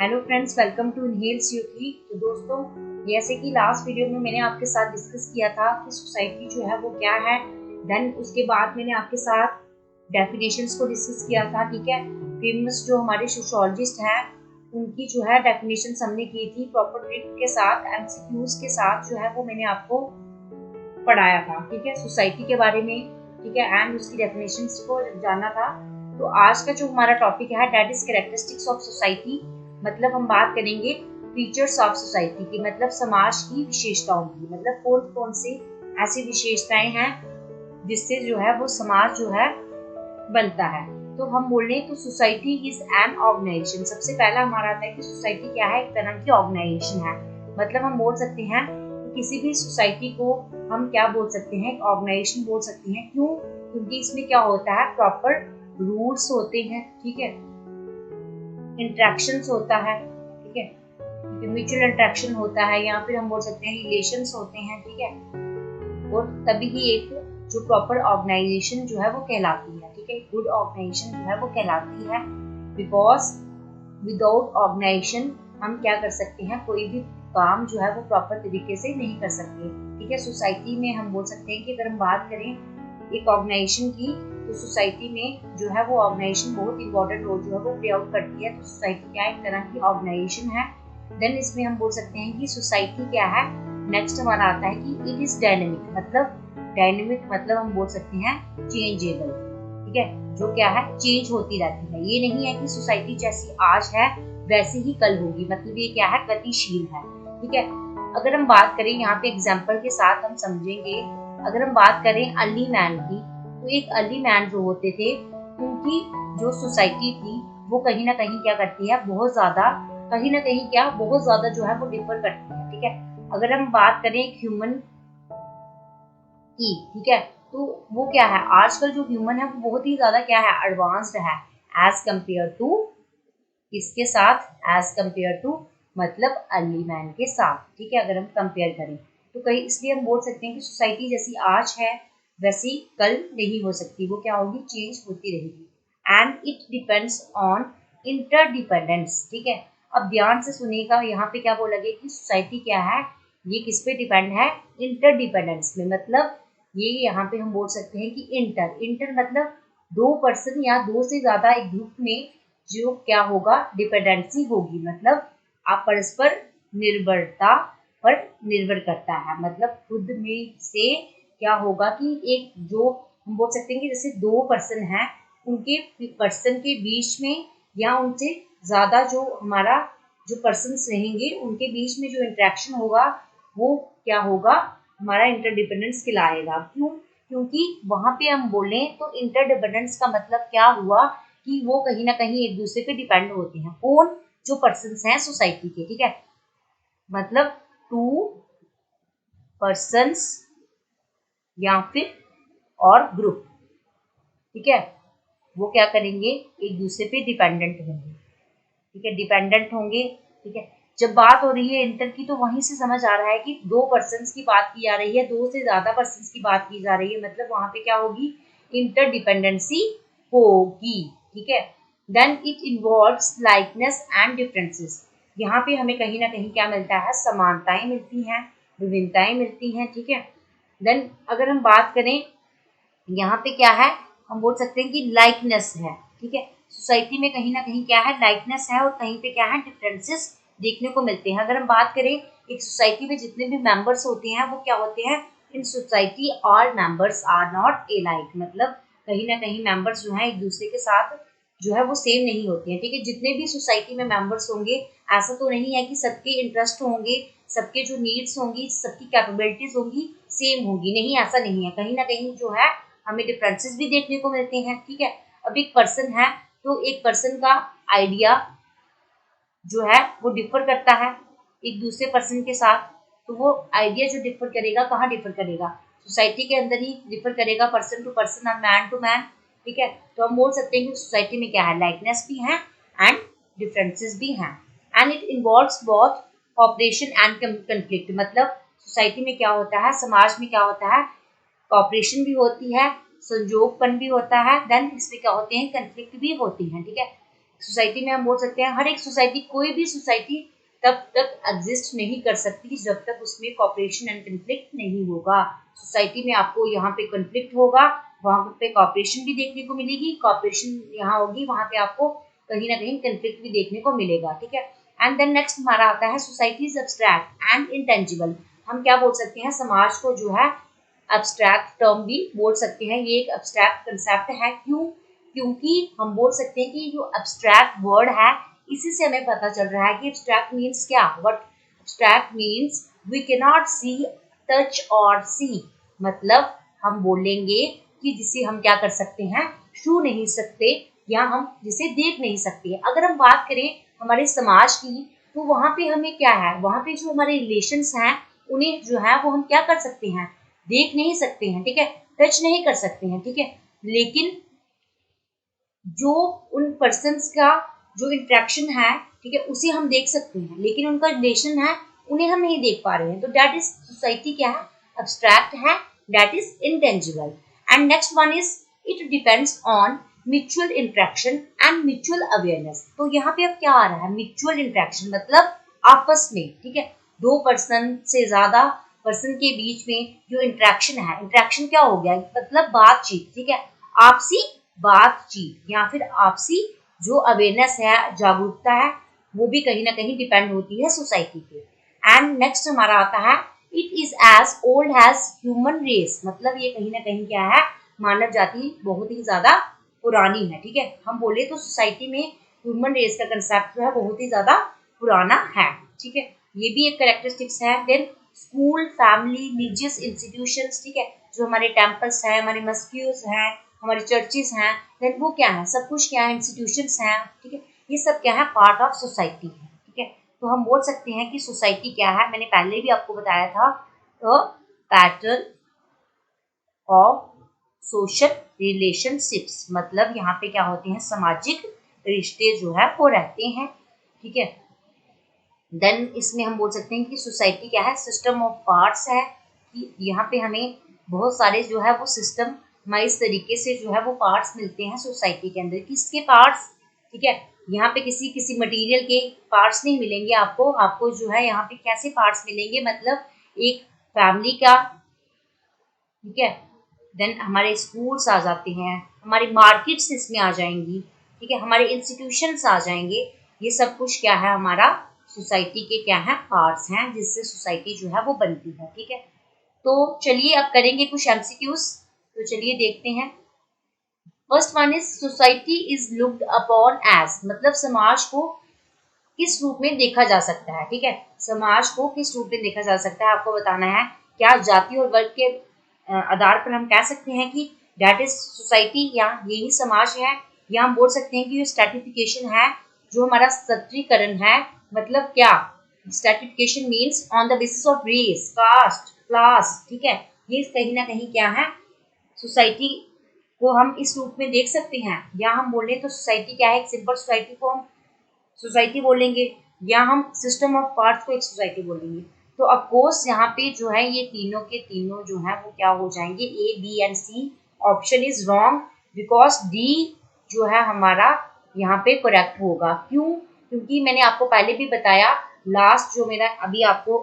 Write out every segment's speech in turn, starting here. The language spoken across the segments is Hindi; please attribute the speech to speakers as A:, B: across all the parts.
A: हेलो फ्रेंड्स, वेलकम टू इनहेल्स यूटी। तो दोस्तों, जैसे कि लास्ट वीडियो में मैंने आपके साथ डिस्कस किया था कि सोसाइटी जो है वो क्या है। देन उसके बाद मैंने आपके साथ डेफिनेशंस को डिस्कस किया था। ठीक है, फेमस जो हमारे सोशियोलॉजिस्ट हैं उनकी जो है डेफिनेशंस हमने की थी प्रॉपर ट्रिक के साथ, एमसीक्यूज के साथ जो है वो मैंने आपको पढ़ाया था। ठीक है, सोसाइटी के बारे में। ठीक है, एंड उसकी डेफिनेशंस को जाना था। तो आज का जो हमारा टॉपिक है that is characteristics of society. मतलब हम बात करेंगे फीचर्स ऑफ सोसाइटी की, मतलब समाज की विशेषताओं की। मतलब कौन कौन सी ऐसी विशेषताएं हैं जिससे जो है वो समाज जो है बनता है। तो हम बोले तो सोसाइटी इज एन ऑर्गेनाइजेशन। सबसे पहला हमारा आता है कि सोसाइटी क्या है, एक तरह की ऑर्गेनाइजेशन है। मतलब हम बोल सकते हैं कि किसी भी सोसाइटी को हम क्या बोल सकते हैं, एक ऑर्गेनाइजेशन बोल सकते हैं। क्यों? क्योंकि इसमें क्या होता है, प्रॉपर रूल्स होते हैं। ठीक है, इंटरेक्शंस होता है। ठीक है, म्यूचुअल इंटरेक्शन होता है, या फिर हम बोल सकते हैं रिलेशंस होते हैं। ठीक है, और तभी ही एक जो प्रॉपर ऑर्गेनाइजेशन जो है वो कहलाती है। ठीक है, गुड ऑर्गेनाइजेशन जो है वो कहलाती है। बिकॉज विदाउट ऑर्गेनाइजेशन हम क्या कर सकते हैं, कोई भी काम जो है वो प्रॉपर तरीके से नहीं कर सकते। ठीक है, सोसाइटी में हम बोल सकते हैं कि अगर हम बात करें एक ऑर्गेनाइजेशन की, तो सोसाइटी में जो है वो ऑर्गेनाइजेशन बहुत इंपॉर्टेंट रोल जो है वो प्ले आउट करती है। तो सोसाइटी क्या एक तरह की ऑर्गेनाइजेशन है। देन इसमें हम बोल सकते हैं कि सोसाइटी क्या है। नेक्स्ट हमारा आता है कि इट इज डायनेमिक। मतलब डायनेमिक मतलब हम बोल सकते हैं चेंजेबल। ठीक है, जो क्या है चेंज होती रहती है। ये नहीं है कि सोसाइटी जैसी आज है वैसे ही कल होगी। मतलब ये क्या है, गतिशील है। ठीक है, अगर हम बात करें यहाँ पे एग्जाम्पल के साथ हम समझेंगे। अगर हम बात करें अर्ली मैन की, तो एक अर्ली मैन जो होते थे उनकी जो सोसाइटी थी वो कहीं ना कहीं क्या करती है, बहुत ज्यादा कहीं ना कहीं क्या बहुत ज्यादा जो है वो डिफर करती है। ठीक है, अगर हम बात करें ह्यूमन की, ठीक है, तो वो क्या है, आजकल जो ह्यूमन है वो बहुत ही ज्यादा क्या है, एडवांस्ड है एज कंपेयर टू किसके साथ, एज कंपेयर टू मतलब अर्ली मैन के साथ। ठीक है, अगर हम कंपेयर करें तो कहीं इसलिए हम बोल सकते हैं कि सोसाइटी जैसी आज है वैसी कल नहीं हो सकती। वो क्या होगी, चेंज होती रहेगी। And it depends on interdependence. ठीक है, अब ध्यान से सुनिएगा, यहाँ पे क्या बोला गया कि सोसाइटी क्या है, ये किस पे डिपेंड है, इंटरडिपेंडेंस में। मतलब ये यहाँ पे हम बोल सकते हैं कि इंटर इंटर मतलब दो पर्सन या दो से ज्यादा एक ग्रुप में जो क्या होगा, डिपेंडेंसी होगी। मतलब आप परस्पर निर्भरता पर निर्भर करता है। मतलब खुद में से क्या होगा कि एक जो हम बोल सकते हैं कि जैसे दो पर्सन हैं, उनके पर्सन के बीच में या उनसे ज्यादा जो हमारा जो पर्सन्स रहेंगे उनके बीच में जो इंटरेक्शन होगा वो क्या होगा, हमारा इंटरडिपेंडेंस कहलाएगा। क्यों? क्योंकि वहां पे हम बोलें तो इंटरडिपेंडेंस का मतलब क्या हुआ कि वो कहीं ना कहीं एक दूसरे पे डिपेंड होते हैं। कौन? जो पर्सन्स हैं सोसाइटी के। ठीक है, मतलब टू पर्सन्स या फिर और ग्रुप। ठीक है, वो क्या करेंगे, एक दूसरे पे डिपेंडेंट होंगे। ठीक है, डिपेंडेंट होंगे। ठीक है, जब बात हो रही है इंटर की, तो वहीं से समझ आ रहा है कि दो पर्सन्स की बात की जा रही है, दो से ज्यादा पर्सन्स की बात की जा रही है। मतलब वहां पे क्या होगी, इंटरडिपेंडेंसी होगी। ठीक है, then it involves likeness and differences. यहाँ पे हमें कहीं ना कहीं क्या मिलता है, समानताएं मिलती हैं, विभिन्नताएं मिलती हैं। ठीक है, देन अगर हम बात करें यहाँ पे क्या है, हम बोल सकते हैं कि लाइकनेस है। ठीक है, सोसाइटी में कहीं ना कहीं क्या है, लाइकनेस है, और कहीं पे क्या है, डिफरेंसेस देखने को मिलते हैं। अगर हम बात करें एक सोसाइटी में जितने भी मेंबर्स होते हैं वो क्या होते हैं, in society all members are not alike. मतलब कहीं ना कहीं मेंबर्स जो है एक दूसरे के साथ जो है वो सेम नहीं होते हैं। ठीक है, जितने भी सोसाइटी में मेंबर्स होंगे, ऐसा तो नहीं है कि सबके इंटरेस्ट होंगे, सबके जो नीड्स होंगी, सबकी कैपेबिलिटीज होंगी सेम होगी। नहीं, ऐसा नहीं है। कहीं ना कहीं जो है हमें डिफरेंसेस भी देखने को मिलते हैं। ठीक है, अब एक पर्सन है तो एक पर्सन का आइडिया जो है वो डिफर करता है एक दूसरे पर्सन के साथ। तो वो आइडिया जो डिफर करेगा, कहाँ डिफर करेगा, सोसाइटी के अंदर ही डिफर करेगा, पर्सन टू पर्सन और मैन टू मैन। ठीक है, तो हम बोल सकते हैं कि सोसाइटी में क्या है, लाइकनेस भी है एंड डिफरेंसेस भी हैं। And it involves both cooperation and conflict. मतलब सोसाइटी में क्या होता है, समाज में क्या होता है, कॉपरेशन भी होती है, संजोगपन भी होता है, देन इसमें क्या होते हैं, कंफ्लिक्ट भी होती हैं। ठीक है, सोसाइटी में हम बोल सकते हैं हर एक सोसाइटी, कोई भी सोसाइटी तब तक एग्जिस्ट नहीं कर सकती जब तक उसमें कॉपरेशन एंड कन्फ्लिक्ट नहीं होगा। सोसाइटी में आपको यहाँ पे कन्फ्लिक्ट होगा, वहाँ पे कॉपरेशन भी देखने को मिलेगी, कॉपरेशन यहाँ होगी, वहाँ पे आपको कहीं ना कहीं कन्फ्लिक्ट भी देखने को मिलेगा, ठीक है। एंड देन नेक्स्ट हमारा आता है society is abstract and intangible. हम क्या बोल सकते हैं, समाज को जो है एब्स्ट्रैक्ट टर्म भी बोल सकते हैं, ये एक एब्स्ट्रैक्ट कंसेप्ट है। क्यों? क्योंकि हम बोल सकते हैं कि जो एब्स्ट्रैक्ट वर्ड है इसी से हमें पता चल रहा है कि एब्स्ट्रैक्ट मीन्स क्या। What abstract means we can not see, touch और सी, मतलब हम बोलेंगे कि जिसे हम क्या कर सकते हैं, छू नहीं सकते या हम जिसे देख नहीं सकते। अगर हम बात करें हमारे समाज की, तो वहाँ पे हमें क्या है, वहाँ पे जो हमारे रिलेशंस हैं उन्हें जो है वो हम क्या कर सकते हैं, देख नहीं सकते हैं, ठीक है, टच नहीं कर सकते हैं, ठीक है। लेकिन जो उन पर्सन्स का जो इंटरेक्शन है, ठीक है, उसे हम देख सकते हैं, लेकिन उनका रिलेशन है उन्हें हम नहीं देख पा रहे हैं। तो दैट इज सोसाइटी क्या है, एब्स्ट्रैक्ट है, that is intangible. And next one is it depends on mutual interaction and mutual awareness. तो यहाँ पे अब क्या आ रहा है, म्यूचुअल इंटरेक्शन मतलब आपस में, ठीक है, दो पर्सन से ज्यादा पर्सन के बीच में जो इंटरेक्शन है, इंटरेक्शन क्या हो गया, मतलब बातचीत, ठीक है, आपसी बातचीत या फिर आपसी जो अवेयरनेस है, जागरूकता है, वो भी कहीं ना कहीं डिपेंड होती है सोसाइटी पे। एंड नेक्स्ट हमारा आता है it is as old as human race, मतलब ये कहीं ना कहीं क्या है, मानव जाति बहुत ही ज्यादा पुरानी है, ठीक है। हम बोले तो सोसाइटी में ह्यूमन रेस का कंसेप्ट जो है बहुत ही ज्यादा पुराना है, ठीक है, ये भी एक कैरेक्टरिस्टिक्स है। Then school, family, religious institutions, ठीक है, जो हमारे टेम्पल्स हैं, हमारे मस्जिद्स हैं, हमारे चर्चेस हैं, देन वो क्या है, सब कुछ क्या है, इंस्टीट्यूशंस हैं, ठीक है, ये सब क्या है, पार्ट ऑफ सोसाइटी है, ठीक है। तो हम बोल सकते हैं कि सोसाइटी क्या है, मैंने पहले भी आपको बताया था, तो पैटर्न ऑफ सोशल रिलेशनशिप्स, मतलब यहाँ पे क्या होते हैं, सामाजिक रिश्ते जो है वो रहते हैं, ठीक है। देन इसमें हम बोल सकते हैं कि सोसाइटी क्या है, सिस्टम ऑफ पार्ट्स है, कि यहाँ पे हमें बहुत सारे जो है वो सिस्टम इस तरीके से जो है वो पार्ट्स मिलते हैं सोसाइटी के अंदर। किसके पार्ट्स, ठीक है, यहाँ पे किसी मटेरियल के पार्ट्स नहीं मिलेंगे आपको, आपको जो है यहाँ पे कैसे पार्ट्स मिलेंगे, मतलब एक फैमिली का, ठीक है, देन हमारे स्कूल्स आ जाते हैं, हमारी मार्केट्स इसमें आ जाएंगी, ठीक है, हमारे इंस्टीट्यूशंस आ जाएंगे, ये सब कुछ क्या है, हमारा सोसाइटी के क्या है, पार्ट्स हैं, जिससे सोसाइटी जो है वो बनती है, ठीक है। तो चलिए अब करेंगे कुछ एमसीक्यूज, तो चलिए देखते हैं। First one is society is looked upon as, मतलब समाज को किस रूप में देखा जा सकता है, ठीक है, समाज को किस रूप में देखा जा सकता है, आपको बताना है। क्या जाति और वर्ग के आधार पर हम कह सकते हैं कि दैट इज सोसाइटी, या यही समाज है, या हम बोल सकते हैं कि ये स्ट्रैटिफिकेशन है, जो हमारा सत्रीकरण है, मतलब क्या, stratification means on the basis of race, caste, class, ठीक है, ये कहीं ना कहीं क्या है, सोसाइटी को हम इस रूप में देख सकते हैं। या हम बोले तो सोसाइटी क्या है, एक सिंपल सोसाइटी को हम सोसाइटी बोलेंगे, या हम सिस्टम ऑफ पार्ट्स को एक सोसाइटी बोलेंगे। तो ऑफकोर्स यहाँ पे जो है ये तीनों के तीनों जो है वो क्या हो जाएंगे, A, B and C. Option is wrong because D जो है हमारा यहाँ पे करेक्ट होगा। क्यों? क्योंकि मैंने आपको पहले भी बताया, लास्ट जो मेरा अभी आपको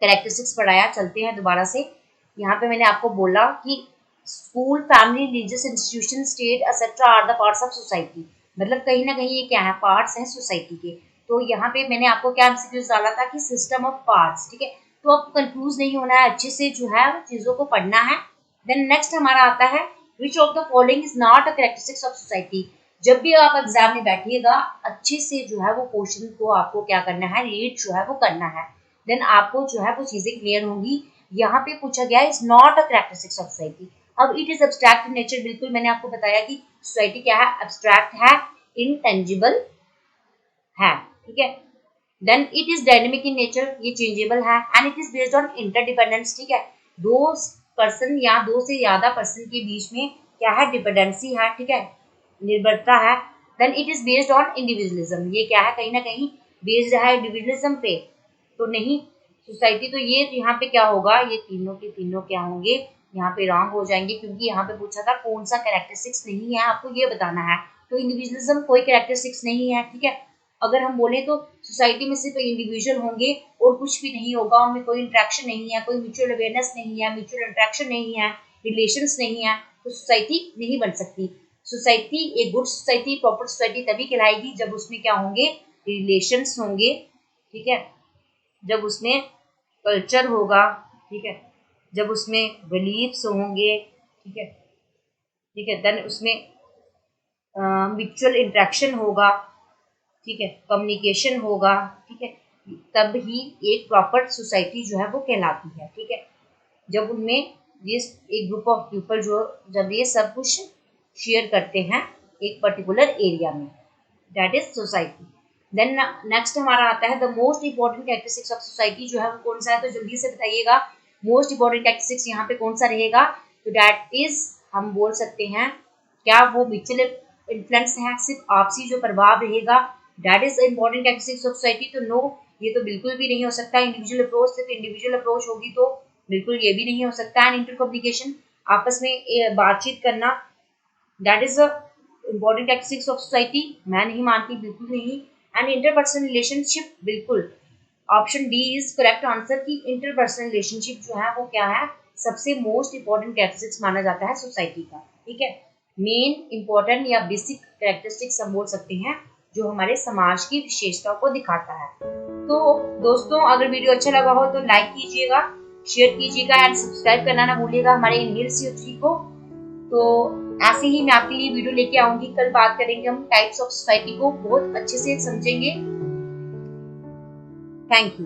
A: कैरेक्टरिस्टिक्स पढ़ाया, चलते हैं दोबारा से। यहाँ पे मैंने आपको बोला कि school, family, religious institution, state etcetera are the parts of society, मतलब कहीं ना कहीं ये क्या है, पार्ट्स हैं सोसाइटी के। तो यहाँ पे मैंने आपको क्या एमसीक्यूज डाला था कि सिस्टम ऑफ पार्ट्स, ठीक है, तो आपको कंफ्यूज नहीं होना है, अच्छे से जो है चीजों को पढ़ना है। देन नेक्स्ट हमारा आता है which of the following is not a characteristics of society. जब भी आप एग्जाम में बैठिएगा, अच्छे से जो है वो क्वेश्चन को आपको क्या करना है, रीड जो है वो करना है, देन आपको जो है वो चीजें क्लियर होंगी। यहाँ पे पूछा गया is not a characteristics of society. अब it is abstract in nature, बिल्कुल मैंने आपको बताया कि सोसाइटी क्या है, एब्स्ट्रैक्ट है, इनटेंजिबल है, ठीक है। Then it is dynamic in nature, ये चेंजेबल है, and it is based on interdependence, ठीक है, दो पर्सन या दो से ज्यादा पर्सन के बीच में क्या है, डिपेंडेंसी है, ठीक है, निर्भरता है। Then it is based on individualism, ये क्या है, कहीं ना कहीं बेस्ड है इंडिविजुअलिज्म पे, तो नहीं सोसाइटी। तो ये यहाँ पे क्या होगा, ये तीनों के तीनों क्या होंगे, यहाँ पे रॉन्ग हो जाएंगे, क्योंकि यहाँ पे पूछा था कौन सा कैरेक्टरिस्टिक्स नहीं है, आपको ये बताना है, तो इंडिविजुअलिज्म कोई कैरेक्टरिस्टिक्स नहीं है, ठीक है। अगर हम बोले तो सोसाइटी में सिर्फ इंडिविजुअल होंगे और कुछ भी नहीं होगा, उनमें कोई इंटरेक्शन नहीं है, कोई म्यूचुअल अवेयरनेस नहीं है, म्यूचुअल इंटरेक्शन नहीं है, रिलेशंस नहीं है, तो सोसाइटी नहीं बन सकती। सोसाइटी एक गुड सोसाइटी, प्रॉपर सोसाइटी तभी कहलाएगी जब उसमें क्या होंगे, रिलेशंस होंगे, ठीक है, जब उसमें कल्चर होगा, ठीक है, जब उसमें बिलीफ्स होंगे, ठीक है, ठीक है, देन उसमें म्यूचुअल इंटरेक्शन होगा, ठीक है, कम्युनिकेशन होगा, ठीक है, तब ही एक प्रॉपर सोसाइटी जो है वो कहलाती है, ठीक है। जब उनमें ये एक ग्रुप ऑफ पीपल जो जब ये सब कुछ शेयर करते हैं एक पर्टिकुलर एरिया में, that is society. Then next हमारा आता है the most important characteristics of society, जो है वो कौन सा है, तो जल्दी से बताइएगा। मोस्ट इंपॉर्टेंट कैरेक्टरिस्टिक्स यहाँ पे कौन सा रहेगा, तो दैट इज हम बोल सकते हैं क्या वो म्यूचुअल इन्फ्लुएंस है, सिर्फ आपसी जो प्रभाव रहेगा, that is important characteristics of society. तो नो, ये तो बिल्कुल भी नहीं हो सकता। इंडिविजुअल अप्रोच, सिर्फ इंडिविजुअल अप्रोच होगी तो बिल्कुल ये भी नहीं हो सकता। एंड इंटर कम्युनिकेशन, आपस में बातचीत करना, that is a important characteristics of society, मैं नहीं मानती, बिल्कुल नहीं। एंड इंटरपर्सनल रिलेशनशिप, बिल्कुल option D is correct answer की इंटरपर्सनल रिलेशनशिप जो है वो क्या है, सबसे मोस्ट इंपॉर्टेंट कैरेक्टरिस्टिक्स माना जाता है सोसाइटी का, ठीक है। मेन इंपॉर्टेंट या बेसिक कैरेक्टरिस्टिक्स हम बोल सकते हैं जो हमारे समाज की विशेषताओं को दिखाता है। तो दोस्तों, अगर वीडियो अच्छा लगा हो तो लाइक कीजिएगा, शेयर कीजिएगा एंड सब्सक्राइब करना ना भूलिएगा हमारे इनहेल CO3 को। तो ऐसे ही मैं आपके लिए वीडियो लेके आऊंगी, कल बात करेंगे हम टाइप्स ऑफ सोसाइटी को, बहुत अच्छे से समझेंगे। Thank you.